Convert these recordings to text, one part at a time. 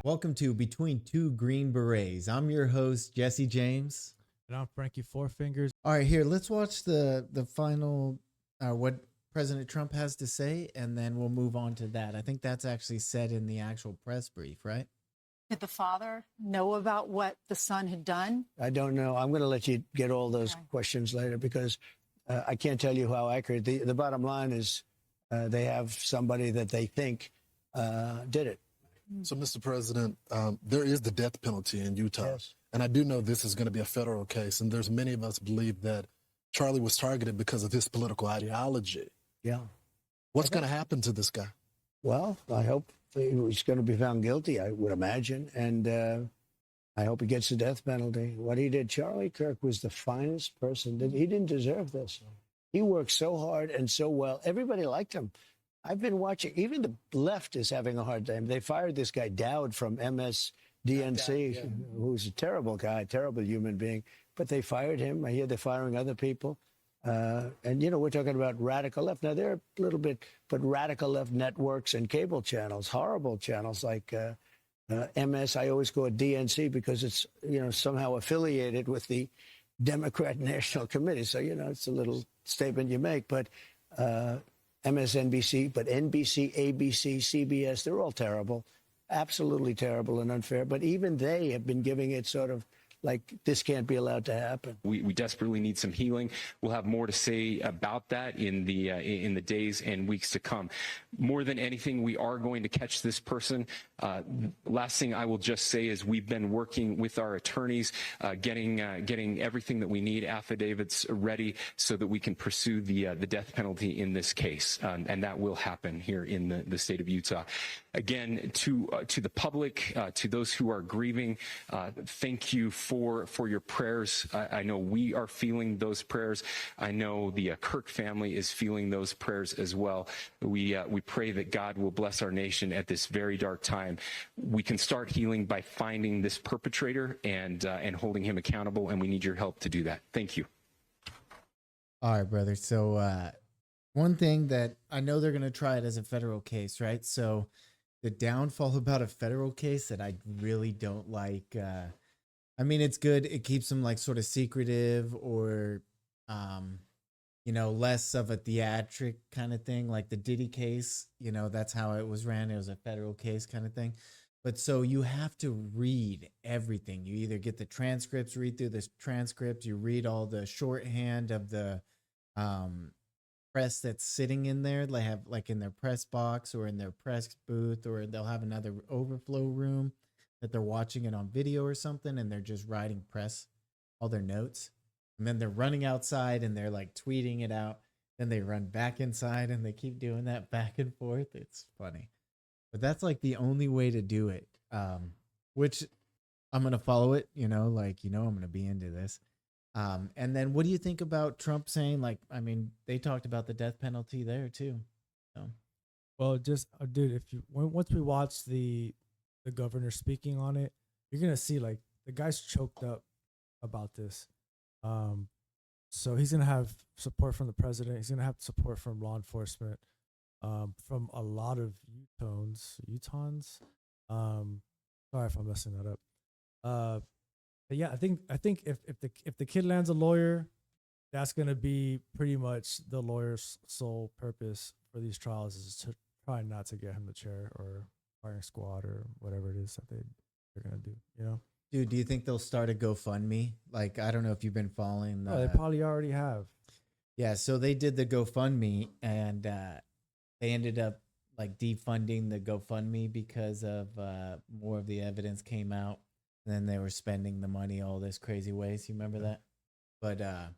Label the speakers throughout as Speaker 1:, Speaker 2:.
Speaker 1: Welcome to Between Two Green Berets. I'm your host, Jesse James.
Speaker 2: And I'm Frankie Four Fingers.
Speaker 1: All right, here, let's watch the final, what President Trump has to say, and then we'll move on to that. I think that's actually said in the actual press brief, right?
Speaker 3: Did the father know about what the son had done?
Speaker 4: I don't know. I'm going to let you get all those questions later because I can't tell you how accurate. The bottom line is they have somebody that they think did it.
Speaker 5: So, Mr. President, there is the death penalty in Utah.
Speaker 4: Yes.
Speaker 5: And I do know this is going to be a federal case. And there's many of us believe that Charlie was targeted because of his political ideology.
Speaker 4: Yeah.
Speaker 5: What's going to happen to this guy?
Speaker 4: Well, I hope he's going to be found guilty, I would imagine. And I hope he gets the death penalty. What he did, Charlie Kirk was the finest person. He didn't deserve this. He worked so hard and so well. Everybody liked him. I've been watching. Even the left is having a hard time. They fired this guy Dowd from MSDNC, who's a terrible guy, terrible human being. But they fired him. I hear they're firing other people. And, you know, we're talking about radical left. Now, they're a little bit, but radical left networks and cable channels, horrible channels like MS. I always call it DNC because it's, you know, somehow affiliated with the Democrat National Committee. So, you know, it's a little statement you make. But MSNBC, but NBC, ABC, CBS, they're all terrible, absolutely terrible and unfair. But even they have been giving it sort of like this can't be allowed to happen.
Speaker 6: We desperately need some healing. We'll have more to say about that in the days and weeks to come. More than anything, we are going to catch this person. Last thing I will just say is we've been working with our attorneys, getting everything that we need, affidavits ready, so that we can pursue the death penalty in this case, and that will happen here in the state of Utah. Again, to the public, to those who are grieving, thank you for your prayers. I know we are feeling those prayers. I know the Kirk family is feeling those prayers as well. We pray that God will bless our nation at this very dark time. We can start healing by finding this perpetrator and holding him accountable, and we need your help to do that. Thank you.
Speaker 1: All right, brother. So one thing that I know they're going to try it as a federal case, right? So the downfall about a federal case that I really don't like, I mean, it's good. It keeps them like sort of secretive or, you know, less of a theatric kind of thing. Like the Diddy case, you know, that's how it was ran. It was a federal case kind of thing. But so you have to read everything. You either get the transcripts, read through the transcripts, you read all the shorthand of the press that's sitting in there. They have like in their press box or in their press booth, or they'll have another overflow room that they're watching it on video or something, and they're just writing press, all their notes. And then they're running outside and they're like tweeting it out. Then they run back inside and they keep doing that back and forth. It's funny. But that's like the only way to do it, which I'm going to follow it, you know, like, you know, I'm going to be into this. And then what do you think about Trump saying, like, I mean, they talked about the death penalty there too. So.
Speaker 2: Well, just dude, if you once we watch the governor speaking on it, you're gonna see like the guy's choked up about this. So he's gonna have support from the president. He's gonna have support from law enforcement, from a lot of Utahns. Sorry if I'm messing that up. But yeah, I think if the kid lands a lawyer, that's gonna be pretty much the lawyer's sole purpose for these trials is to try not to get him the chair or firing squad or whatever it is that they're gonna do, you know.
Speaker 1: Dude, do you think they'll start a GoFundMe? Like, I don't know if you've been following.
Speaker 2: Oh, they probably already have.
Speaker 1: Yeah, so they did the GoFundMe, and they ended up like defunding the GoFundMe because of more of the evidence came out. And then they were spending the money all this crazy ways. You remember that? But I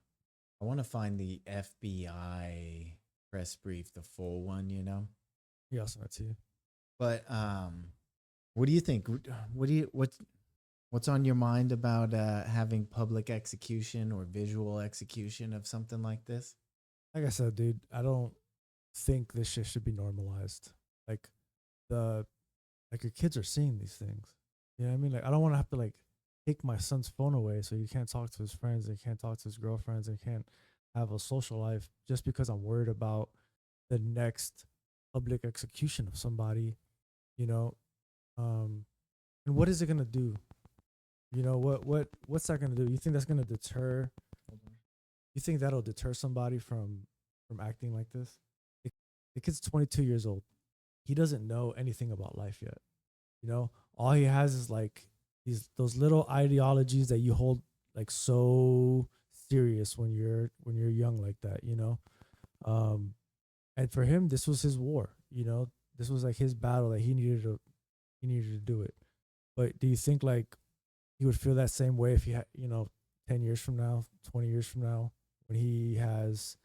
Speaker 1: want to find the FBI press brief, the full one, you know?
Speaker 2: Yeah, I'll send it to you.
Speaker 1: But what do you think? What's on your mind about having public execution or visual execution of something like this?
Speaker 2: Like I said, dude, I don't think this shit should be normalized. Like your kids are seeing these things. You know what I mean? Like I don't want to have to like take my son's phone away so he can't talk to his friends and can't talk to his girlfriends and can't have a social life just because I'm worried about the next public execution of somebody, you know. And what is it gonna do? You know, what's that gonna do? You think that's gonna deter? You think that'll deter somebody from acting like this? The, the kid's 22 years old. He doesn't know anything about life yet. You know, all he has is like those little ideologies that you hold like so serious when you're young like that. You know, and for him, this was his war. You know, this was like his battle that he needed to do it. But do you think like he would feel that same way if he had, 10 years from now, 20 years from now, when he has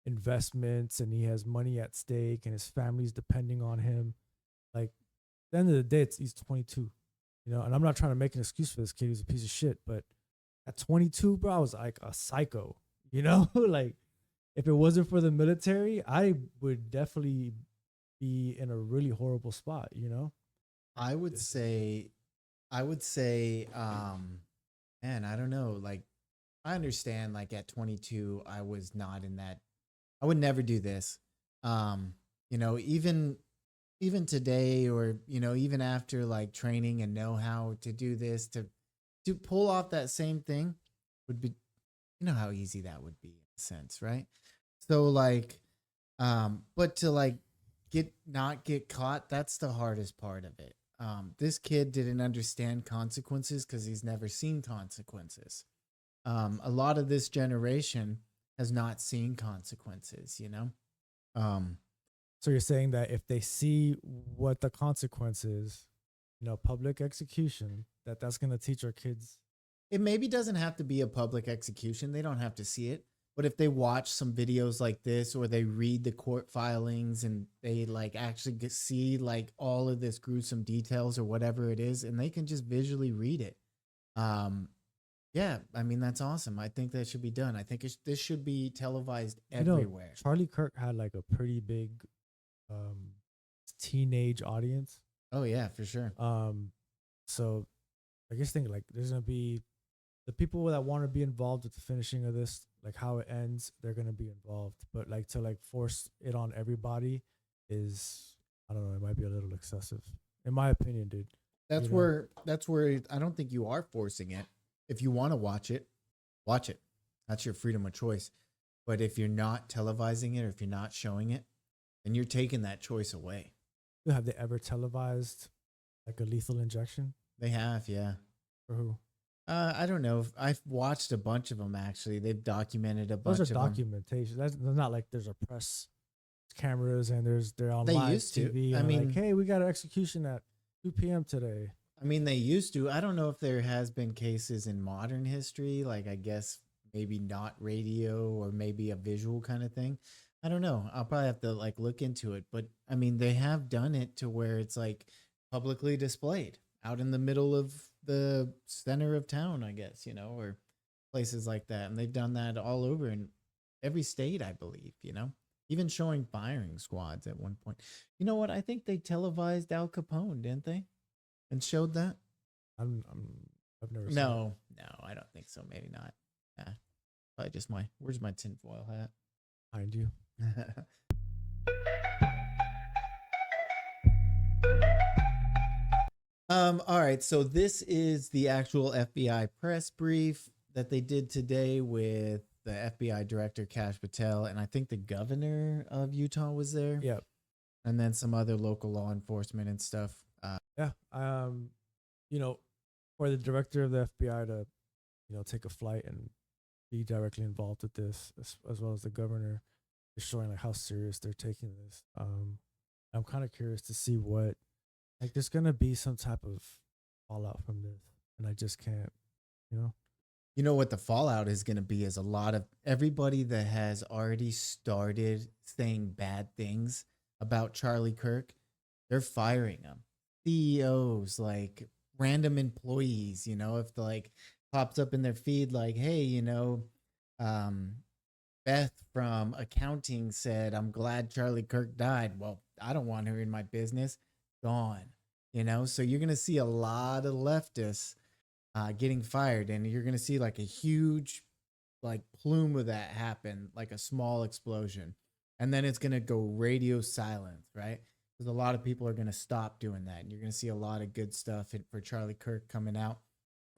Speaker 2: investments and he has money at stake and his family's depending on him? Like, at the end of the day, he's 22, and I'm not trying to make an excuse for this kid. He's a piece of shit. But at 22, bro, I was like a psycho, like if it wasn't for the military, I would definitely be in a really horrible spot,
Speaker 1: I would say, man, I don't know. Like, I understand, like, at 22, I was not in that. I would never do this. Even today, or, even after like training and know how to do this, to pull off that same thing would be, how easy that would be in a sense, right? So like, but to like not get caught, that's the hardest part of it. This kid didn't understand consequences because he's never seen consequences. A lot of this generation has not seen consequences,
Speaker 2: So you're saying that if they see what the consequence is, public execution, that's going to teach our kids.
Speaker 1: It maybe doesn't have to be a public execution. They don't have to see it. But if they watch some videos like this, or they read the court filings and they like actually see like all of this gruesome details or whatever it is, and they can just visually read it. Yeah, I mean, that's awesome. I think that should be done. I think this should be televised everywhere.
Speaker 2: Charlie Kirk had like a pretty big teenage audience.
Speaker 1: Oh yeah, for sure.
Speaker 2: So I guess think like there's gonna be the people that want to be involved with the finishing of this, like how it ends, they're gonna be involved. But like to like force it on everybody is, I don't know, it might be a little excessive, in my opinion, dude.
Speaker 1: That's where I don't think you are forcing it. If you want to watch it, watch it. That's your freedom of choice. But if you're not televising it, or if you're not showing it, then you're taking that choice away.
Speaker 2: Have they ever televised like a lethal injection?
Speaker 1: They have, yeah.
Speaker 2: For who?
Speaker 1: I don't know. I've watched a bunch of them actually. They've documented a bunch
Speaker 2: Those
Speaker 1: of
Speaker 2: are
Speaker 1: them.
Speaker 2: documentation. That's not like there's a press cameras and they're on
Speaker 1: They
Speaker 2: live
Speaker 1: used to.
Speaker 2: TV.
Speaker 1: I
Speaker 2: and
Speaker 1: mean,
Speaker 2: like, hey, we got an execution at 2 p.m. today.
Speaker 1: I mean, they used to. I don't know if there has been cases in modern history, like I guess maybe not radio or maybe a visual kind of thing. I don't know. I'll probably have to like look into it. But I mean, they have done it to where it's like publicly displayed out in the middle of the center of town, I guess, or places like that. And they've done that all over in every state, I believe, even showing firing squads at one point. You know what? I think they televised Al Capone, didn't they? And showed that?
Speaker 2: I've never seen it.
Speaker 1: No, I don't think so. Maybe not. Yeah. Probably just where's my tinfoil hat?
Speaker 2: Behind you.
Speaker 1: All right, so this is the actual FBI press brief that they did today with the FBI director Kash Patel, and I think the governor of Utah was there.
Speaker 2: Yep.
Speaker 1: And then some other local law enforcement and stuff.
Speaker 2: Yeah. For the director of the FBI to, take a flight and be directly involved with this, as well as the governor, is showing like how serious they're taking this. I'm kind of curious to see what, like, there's gonna be some type of fallout from this, and I just can't,
Speaker 1: You know what the fallout is going to be is a lot of everybody that has already started saying bad things about Charlie Kirk, they're firing him. CEOs, like random employees, if the like pops up in their feed like, hey, Beth from accounting said, I'm glad Charlie Kirk died. Well, I don't want her in my business. Gone. So you're going to see a lot of leftists getting fired, and you're going to see like a huge like plume of that happen, like a small explosion. And then it's going to go radio silent, right? because a lot of people are going to stop doing that. And you're going to see a lot of good stuff for Charlie Kirk coming out.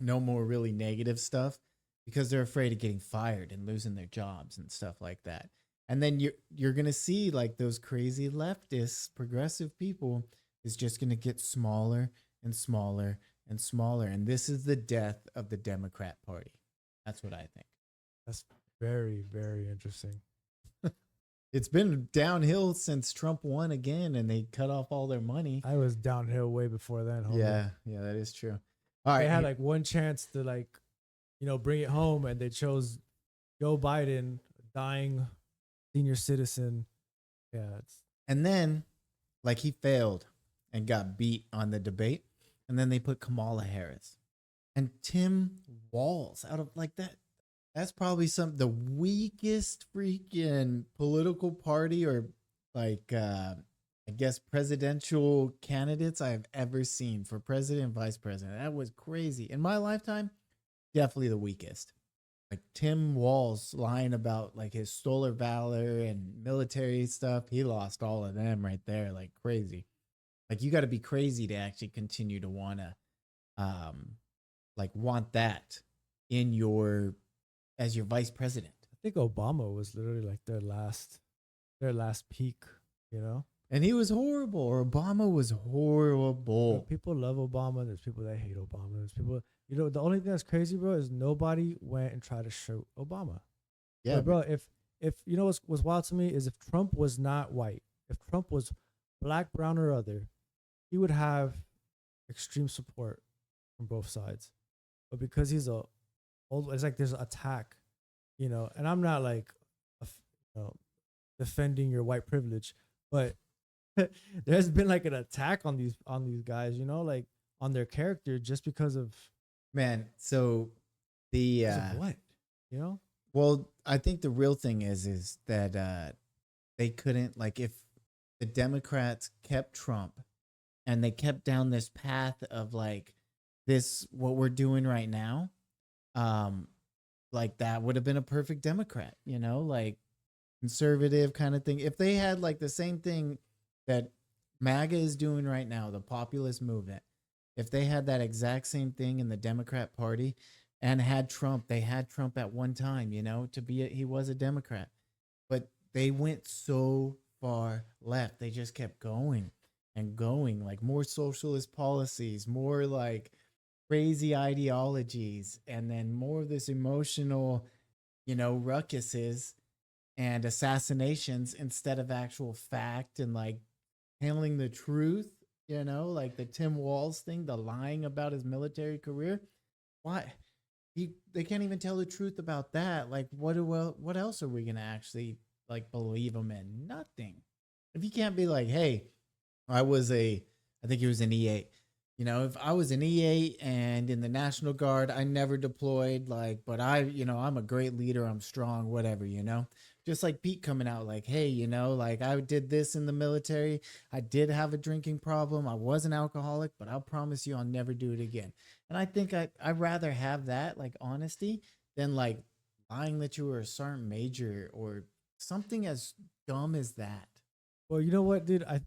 Speaker 1: No more really negative stuff because they're afraid of getting fired and losing their jobs and stuff like that. And then you're going to see like those crazy leftists, progressive people is just going to get smaller and smaller and smaller. And this is the death of the Democrat Party. That's what I think.
Speaker 2: That's very, very interesting.
Speaker 1: It's been downhill since Trump won again and they cut off all their money.
Speaker 2: I was downhill way before then. Homie.
Speaker 1: Yeah, that is true. All right.
Speaker 2: They had like one chance to like, bring it home, and they chose Joe Biden, dying senior citizen. Yeah.
Speaker 1: And then like he failed and got beat on the debate. And then they put Kamala Harris and Tim Walz out of like that. That's probably the weakest freaking political party or like, I guess, presidential candidates I have ever seen for president and vice president. That was crazy. In my lifetime, definitely the weakest. Like Tim Walz lying about like his solar valor and military stuff. He lost all of them right there, like crazy. Like you got to be crazy to actually continue to want that in your as your vice president.
Speaker 2: I think Obama was literally like their last peak,
Speaker 1: And he was horrible. Obama was horrible.
Speaker 2: People love Obama. There's people that hate Obama. There's people, the only thing that's crazy, bro, is nobody went and tried to shoot Obama.
Speaker 1: Yeah,
Speaker 2: but bro, if what's wild to me is if Trump was not white, if Trump was black, brown, or other, he would have extreme support from both sides. But because he's it's like there's an attack, and I'm not like, defending your white privilege, but there's been like an attack on these guys, like on their character just because of
Speaker 1: so the
Speaker 2: what,
Speaker 1: Well, I think the real thing is that they couldn't, like, if the Democrats kept Trump and they kept down this path of like this what we're doing right now, like that would have been a perfect Democrat, like conservative kind of thing. If they had like the same thing that MAGA is doing right now, the populist movement, if they had that exact same thing in the Democrat Party and had Trump, they had Trump at one time, he was a Democrat, but they went so far left. They just kept going and going, like more socialist policies, more like crazy ideologies, and then more of this emotional, ruckuses and assassinations instead of actual fact and like handling the truth, like the Tim Walz thing, the lying about his military career. Why? They can't even tell the truth about that. Like, what else are we going to actually like believe him in? Nothing. If you can't be like, hey, I think he was an E8. If I was an E8 and in the National Guard, I never deployed, like, but I'm a great leader. I'm strong, whatever, just like Pete coming out like, hey, like I did this in the military. I did have a drinking problem. I was an alcoholic, but I'll promise you I'll never do it again. And I think I'd rather have that, like, honesty than like lying that you were a sergeant major or something as dumb as that.
Speaker 2: Well, you know what, dude? I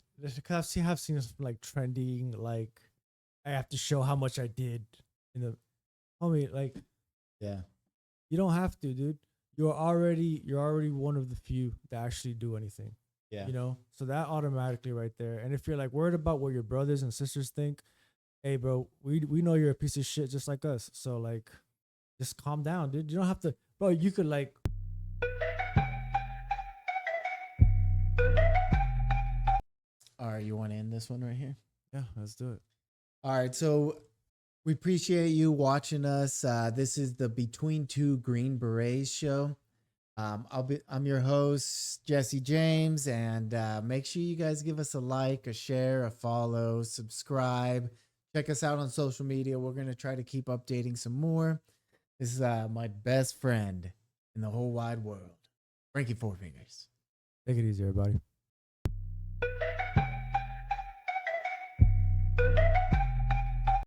Speaker 2: have seen this like trending, like I have to show how much I did in the homie, like,
Speaker 1: yeah,
Speaker 2: you don't have to, dude. You're already one of the few that actually do anything.
Speaker 1: Yeah.
Speaker 2: So that automatically right there. And if you're like worried about what your brothers and sisters think, hey bro, we know you're a piece of shit just like us. So like just calm down, dude. You don't have to, bro, you could like
Speaker 1: all right, you want to end this one right here?
Speaker 2: yeah, let's do it.
Speaker 1: All right, so we appreciate you watching us. This is the Between Two Green Berets show. I'm your host, Jesse James, and make sure you guys give us a like, a share, a follow, subscribe. Check us out on social media. We're going to try to keep updating some more. This is my best friend in the whole wide world, Frankie Four Fingers.
Speaker 2: Take it easy, everybody.